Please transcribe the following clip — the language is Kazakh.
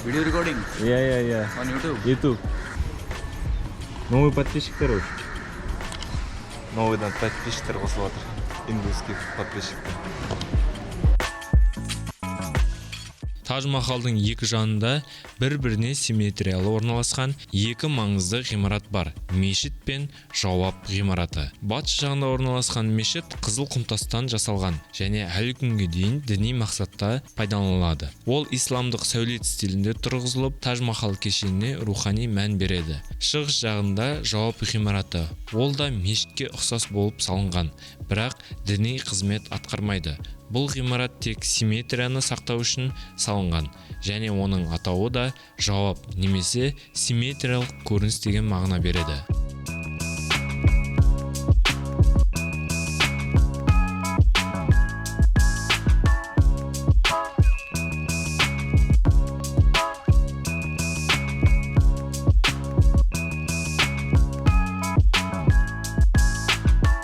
Video recording Yeah. on YouTube. YouTube. Новый подписчиктер уже. Новыйдан подписчиктер қосылып отыр. Индусских подписчиктер. Тадж Махалдың екі жанында бір-біріне симметриялы орналасқан екі маңызды ғимарат бар. Мешіт пен жауап ғимараты. Батыс жағында орналасқан мешіт қызыл құмтастан жасалған және әлі күнге дейін діни мақсатта пайдаланылады. Ол исламдық сәулет стилінде тұрғызылып, Тадж Махал кешеніне рухани мән береді. Шығыс жағында жауап ғимараты. Ол да мешітке ұқсас болып салынған, бірақ діни қызмет атқармайды. Бұл ғимарат тек симметрияны сақтау үшін салынған, және оның атауы да жауап немесе симметриялық көрініс деген мағына береді.